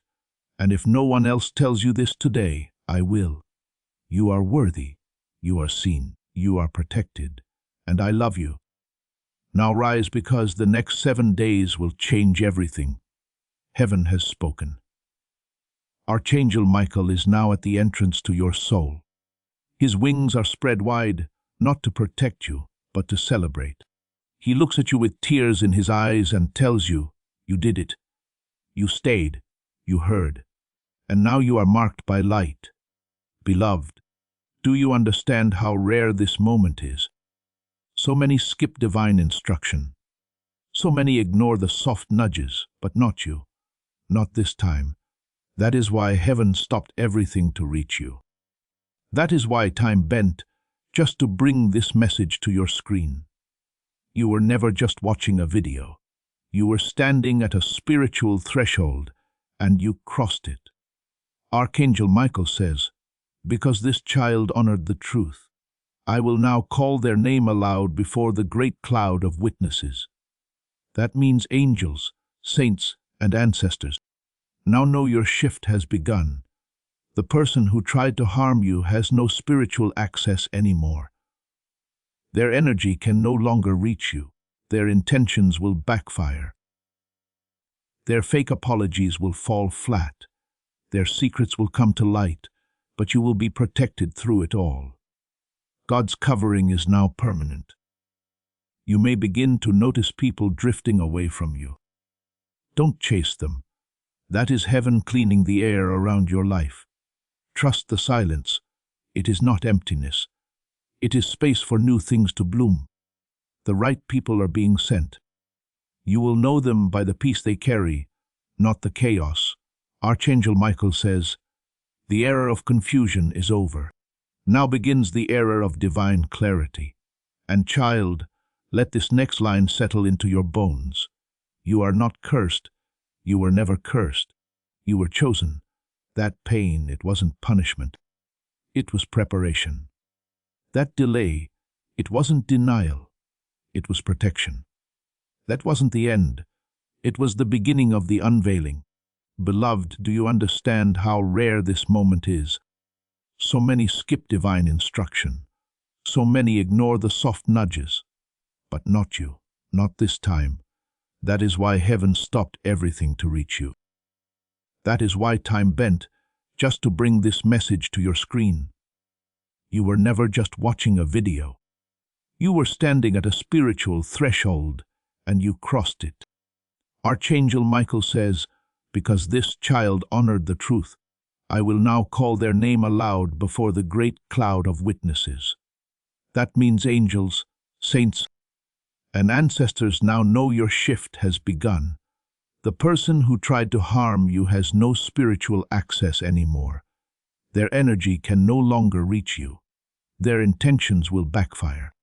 And if no one else tells you this today, I will. You are worthy, you are seen, you are protected, and I love you. Now rise, because the next 7 days will change everything. Heaven has spoken." Archangel Michael is now at the entrance to your soul. His wings are spread wide, not to protect you, but to celebrate. He looks at you with tears in his eyes and tells you, "You did it. You stayed, you heard, and now you are marked by light." Beloved, do you understand how rare this moment is? So many skip divine instruction. So many ignore the soft nudges, but not you. Not this time. That is why heaven stopped everything to reach you. That is why time bent, just to bring this message to your screen. You were never just watching a video. You were standing at a spiritual threshold, and you crossed it. Archangel Michael says, "Because this child honored the truth, I will now call their name aloud before the great cloud of witnesses." That means angels, saints, and ancestors. Now know your shift has begun. The person who tried to harm you has no spiritual access anymore. Their energy can no longer reach you. Their intentions will backfire. Their fake apologies will fall flat. Their secrets will come to light, but you will be protected through it all. God's covering is now permanent. You may begin to notice people drifting away from you. Don't chase them. That is heaven cleaning the air around your life. Trust the silence. It is not emptiness. It is space for new things to bloom. The right people are being sent. You will know them by the peace they carry, not the chaos. Archangel Michael says, "The era of confusion is over. Now begins the era of divine clarity." And child, let this next line settle into your bones. You are not cursed. You were never cursed. You were chosen. That pain, it wasn't punishment. It was preparation. That delay, it wasn't denial. It was protection. That wasn't the end. It was the beginning of the unveiling. Beloved, do you understand how rare this moment is? So many skip divine instruction. So many ignore the soft nudges. But not you, not this time. That is why heaven stopped everything to reach you. That is why time bent, just to bring this message to your screen. You were never just watching a video. You were standing at a spiritual threshold, and you crossed it. Archangel Michael says, Because this child honored the truth, I will now call their name aloud before the great cloud of witnesses. That means angels, saints, and ancestors now know your shift has begun. The person who tried to harm you has no spiritual access anymore. Their energy can no longer reach you. Their intentions will backfire.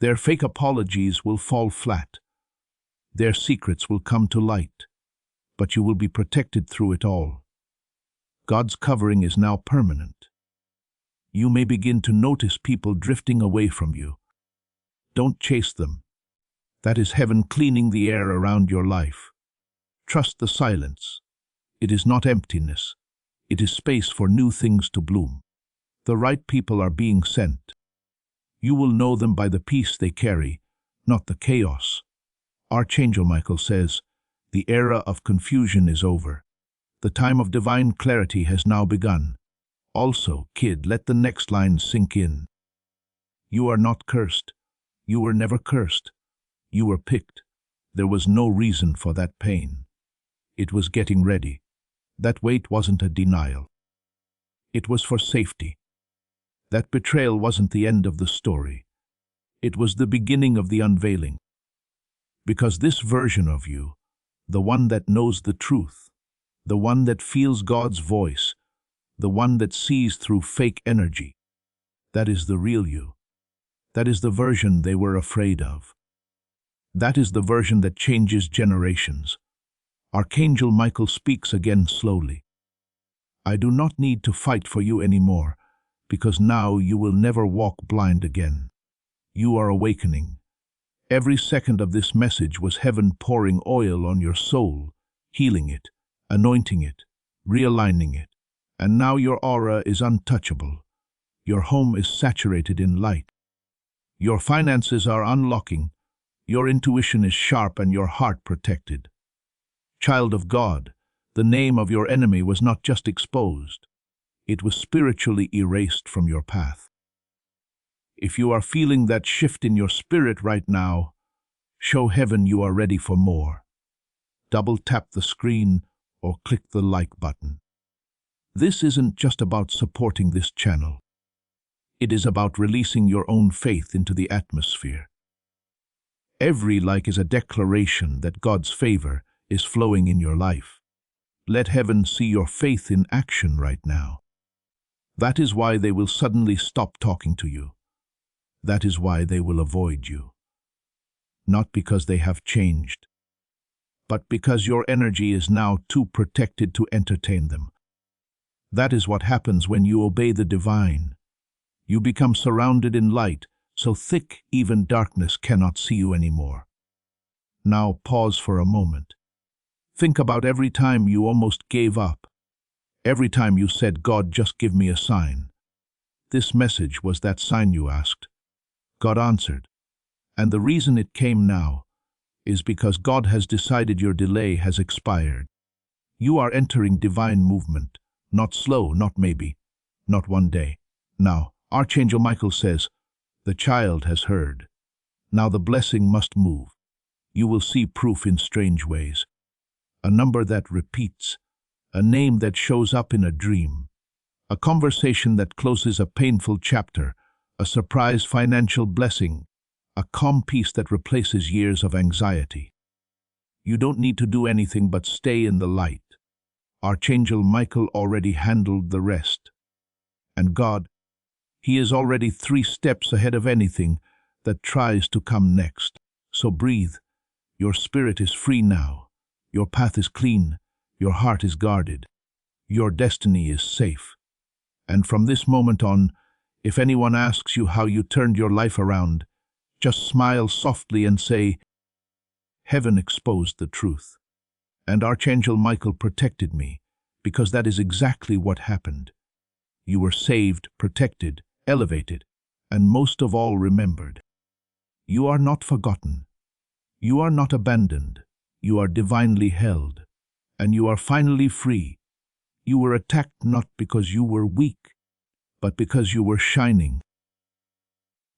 Their fake apologies will fall flat. Their secrets will come to light, but you will be protected through it all. God's covering is now permanent. You may begin to notice people drifting away from you. Don't chase them. That is heaven cleaning the air around your life. Trust the silence. It is not emptiness. It is space for new things to bloom. The right people are being sent. You will know them by the peace they carry, not the chaos. Archangel Michael says, the era of confusion is over. The time of divine clarity has now begun. Also, kid, let the next line sink in. You are not cursed. You were never cursed. You were picked. There was no reason for that pain. It was getting ready. That wait wasn't a denial. It was for safety. That betrayal wasn't the end of the story. It was the beginning of the unveiling. Because this version of you, the one that knows the truth, the one that feels God's voice, the one that sees through fake energy, that is the real you. That is the version they were afraid of. That is the version that changes generations. Archangel Michael speaks again slowly. I do not need to fight for you anymore, because now you will never walk blind again. You are awakening. Every second of this message was heaven pouring oil on your soul, healing it, anointing it, realigning it. And now your aura is untouchable. Your home is saturated in light. Your finances are unlocking. Your intuition is sharp and your heart protected. Child of God, the name of your enemy was not just exposed. It was spiritually erased from your path. If you are feeling that shift in your spirit right now, show heaven you are ready for more. Double tap the screen or click the like button. This isn't just about supporting this channel. It is about releasing your own faith into the atmosphere. Every like is a declaration that God's favor is flowing in your life. Let heaven see your faith in action right now. That is why they will suddenly stop talking to you. That is why they will avoid you. Not because they have changed, but because your energy is now too protected to entertain them. That is what happens when you obey the divine. You become surrounded in light, so thick even darkness cannot see you anymore. Now pause for a moment. Think about every time you almost gave up. Every time you said, God, just give me a sign. This message was that sign you asked. God answered. And the reason it came now is because God has decided your delay has expired. You are entering divine movement. Not slow, not maybe, not one day. Now, Archangel Michael says, the child has heard. Now the blessing must move. You will see proof in strange ways. A number that repeats, a name that shows up in a dream, a conversation that closes a painful chapter, a surprise financial blessing, a calm peace that replaces years of anxiety. You don't need to do anything but stay in the light. Archangel Michael already handled the rest. And God, He is already 3 steps ahead of anything that tries to come next. So breathe. Your spirit is free now. Your path is clean. Your heart is guarded. Your destiny is safe. And from this moment on, if anyone asks you how you turned your life around, just smile softly and say, heaven exposed the truth. And Archangel Michael protected me, because that is exactly what happened. You were saved, protected, elevated, and most of all remembered. You are not forgotten. You are not abandoned. You are divinely held. And you are finally free. You were attacked not because you were weak, but because you were shining.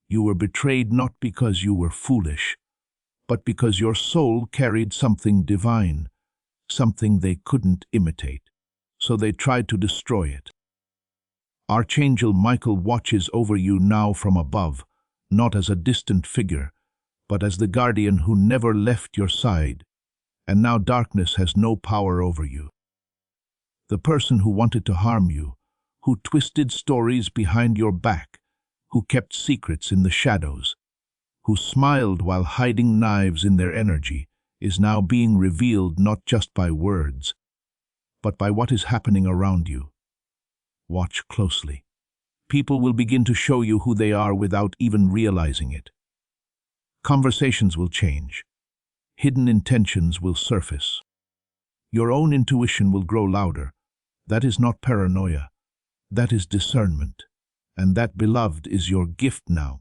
You were betrayed not because you were foolish, but because your soul carried something divine, something they couldn't imitate, so they tried to destroy it. Archangel Michael watches over you now from above, not as a distant figure, but as the guardian who never left your side, and now darkness has no power over you. The person who wanted to harm you, who twisted stories behind your back, who kept secrets in the shadows, who smiled while hiding knives in their energy, is now being revealed not just by words, but by what is happening around you. Watch closely. People will begin to show you who they are without even realizing it. Conversations will change. Hidden intentions will surface. Your own intuition will grow louder. That is not paranoia. That is discernment. And that, beloved, is your gift now.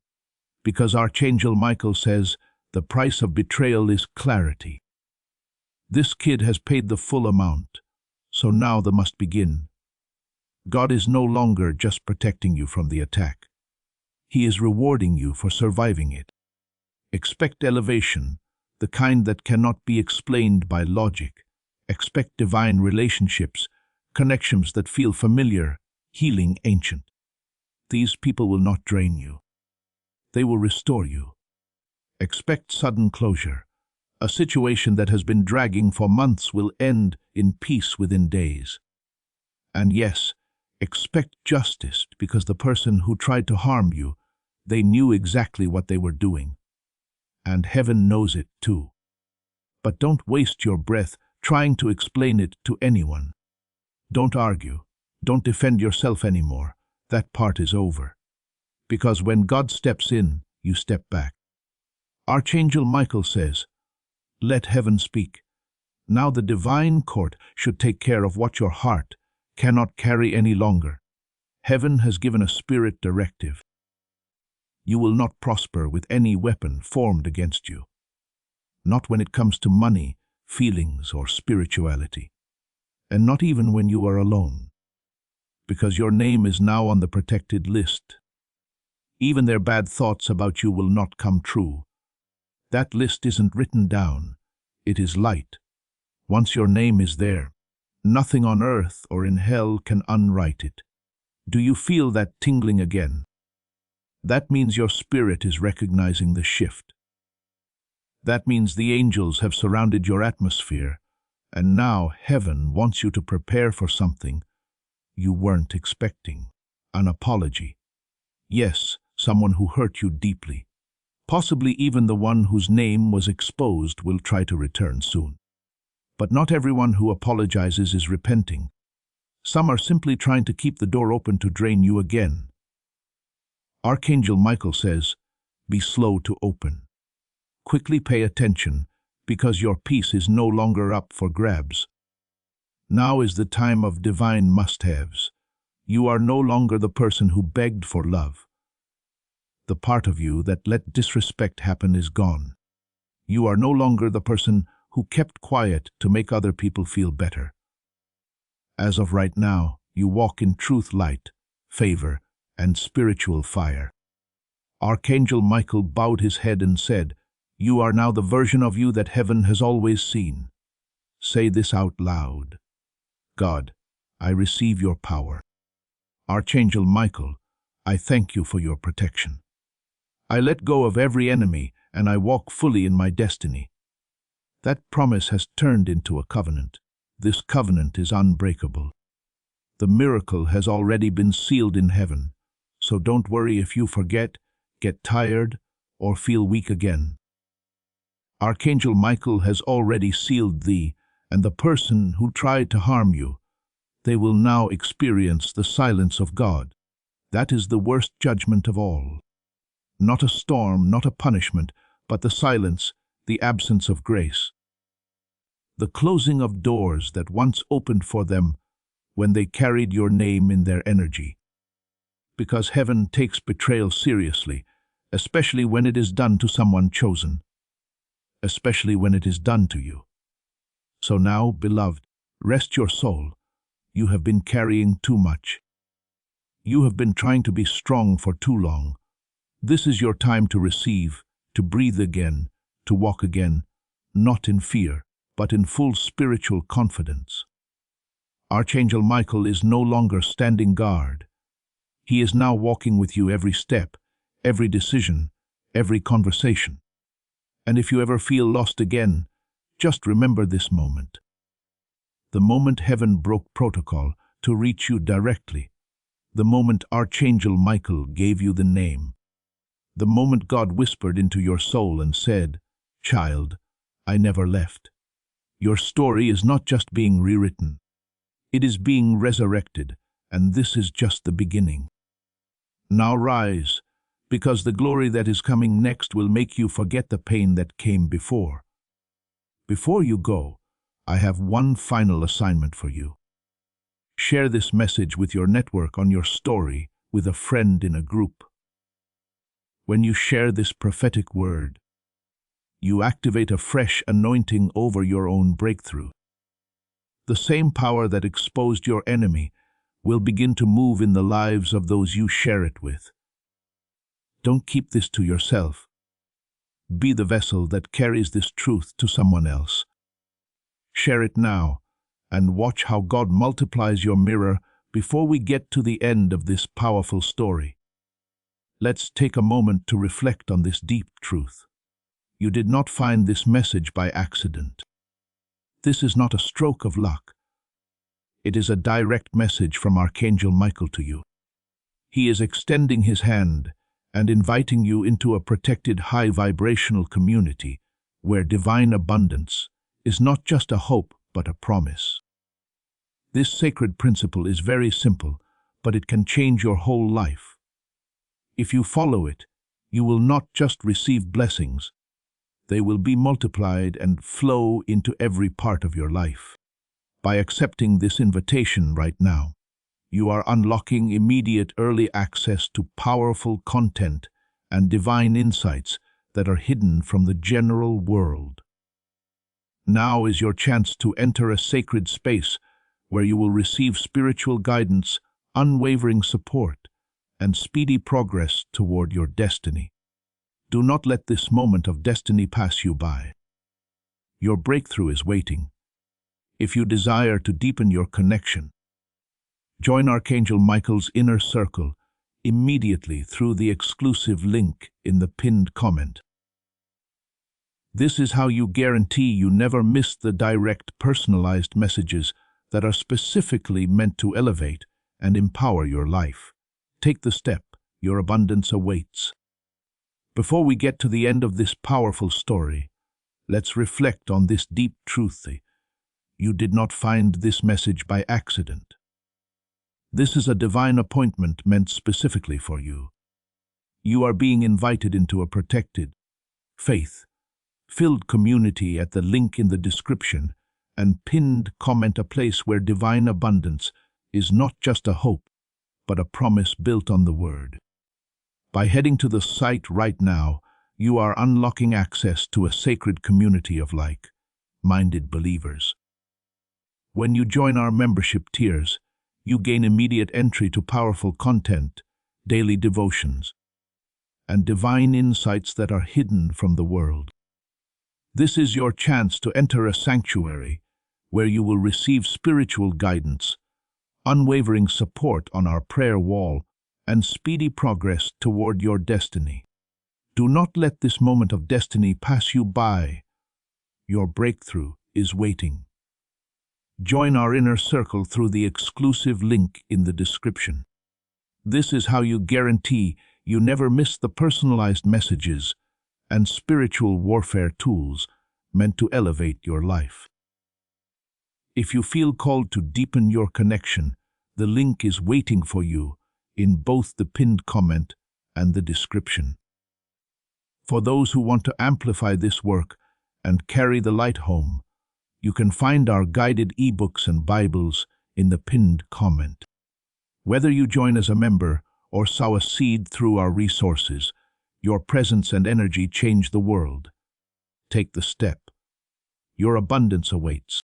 Because Archangel Michael says, the price of betrayal is clarity. This kid has paid the full amount, so now the must begin. God is no longer just protecting you from the attack. He is rewarding you for surviving it. Expect elevation, the kind that cannot be explained by logic. Expect divine relationships, connections that feel familiar, healing ancient. These people will not drain you. They will restore you. Expect sudden closure. A situation that has been dragging for months will end in peace within days. And yes, expect justice, because the person who tried to harm you, they knew exactly what they were doing. And heaven knows it too. But don't waste your breath trying to explain it to anyone. Don't argue. Don't defend yourself anymore. That part is over. Because when God steps in, you step back. Archangel Michael says, let heaven speak. Now the divine court should take care of what your heart cannot carry any longer. Heaven has given a spirit directive. You will not prosper with any weapon formed against you. Not when it comes to money, feelings, or spirituality. And not even when you are alone. Because your name is now on the protected list. Even their bad thoughts about you will not come true. That list isn't written down. It is light. Once your name is there, nothing on earth or in hell can unwrite it. Do you feel that tingling again? That means your spirit is recognizing the shift. That means the angels have surrounded your atmosphere, and now heaven wants you to prepare for something you weren't expecting. An apology. Yes, someone who hurt you deeply. Possibly even the one whose name was exposed will try to return soon. But not everyone who apologizes is repenting. Some are simply trying to keep the door open to drain you again. Archangel Michael says, be slow to open. Quickly pay attention, because your peace is no longer up for grabs. Now is the time of divine must-haves. You are no longer the person who begged for love. The part of you that let disrespect happen is gone. You are no longer the person who kept quiet to make other people feel better. As of right now, you walk in truth, light, favor, and spiritual fire. Archangel Michael bowed his head and said, you are now the version of you that heaven has always seen. Say this out loud. God, I receive your power. Archangel Michael, I thank you for your protection. I let go of every enemy and I walk fully in my destiny. That promise has turned into a covenant. This covenant is unbreakable. The miracle has already been sealed in heaven, so don't worry if you forget, get tired, or feel weak again. Archangel Michael has already sealed thee, and the person who tried to harm you, they will now experience the silence of God. That is the worst judgment of all. Not a storm, not a punishment, but the silence, the absence of grace. The closing of doors that once opened for them when they carried your name in their energy. Because heaven takes betrayal seriously, especially when it is done to someone chosen. Especially when it is done to you. So now, beloved, rest your soul. You have been carrying too much. You have been trying to be strong for too long. This is your time to receive, to breathe again, to walk again, not in fear, but in full spiritual confidence. Archangel Michael is no longer standing guard. He is now walking with you every step, every decision, every conversation. And if you ever feel lost again, just remember this moment. The moment heaven broke protocol to reach you directly. The moment Archangel Michael gave you the name. The moment God whispered into your soul and said, "Child, I never left." Your story is not just being rewritten. It is being resurrected, and this is just the beginning. Now rise, because the glory that is coming next will make you forget the pain that came before. Before you go, I have one final assignment for you. Share this message with your network, on your story, with a friend in a group. When you share this prophetic word, you activate a fresh anointing over your own breakthrough. The same power that exposed your enemy will begin to move in the lives of those you share it with. Don't keep this to yourself. Be the vessel that carries this truth to someone else. Share it now, and watch how God multiplies your mirror before we get to the end of this powerful story. Let's take a moment to reflect on this deep truth. You did not find this message by accident. This is not a stroke of luck. It is a direct message from Archangel Michael to you. He is extending his hand and inviting you into a protected high vibrational community where divine abundance is not just a hope but a promise. This sacred principle is very simple, but it can change your whole life. If you follow it, you will not just receive blessings. They will be multiplied and flow into every part of your life. By accepting this invitation right now, you are unlocking immediate early access to powerful content and divine insights that are hidden from the general world. Now is your chance to enter a sacred space where you will receive spiritual guidance, unwavering support, and speedy progress toward your destiny. Do not let this moment of destiny pass you by. Your breakthrough is waiting. If you desire to deepen your connection, join Archangel Michael's inner circle immediately through the exclusive link in the pinned comment. This is how you guarantee you never miss the direct, personalized messages that are specifically meant to elevate and empower your life. Take the step. Your abundance awaits. Before we get to the end of this powerful story, let's reflect on this deep truth. You did not find this message by accident. This is a divine appointment meant specifically for you. You are being invited into a protected, faith-filled community at the link in the description and pinned comment, a place where divine abundance is not just a hope, but a promise built on the word. By heading to the site right now, you are unlocking access to a sacred community of like-minded believers. When you join our membership tiers, you gain immediate entry to powerful content, daily devotions, and divine insights that are hidden from the world. This is your chance to enter a sanctuary where you will receive spiritual guidance, unwavering support on our prayer wall, and speedy progress toward your destiny. Do not let this moment of destiny pass you by. Your breakthrough is waiting. Join our inner circle through the exclusive link in the description. This is how you guarantee you never miss the personalized messages and spiritual warfare tools meant to elevate your life. If you feel called to deepen your connection, the link is waiting for you in both the pinned comment and the description. For those who want to amplify this work and carry the light home, you can find our guided ebooks and Bibles in the pinned comment. Whether you join as a member or sow a seed through our resources, your presence and energy change the world. Take the step. Your abundance awaits.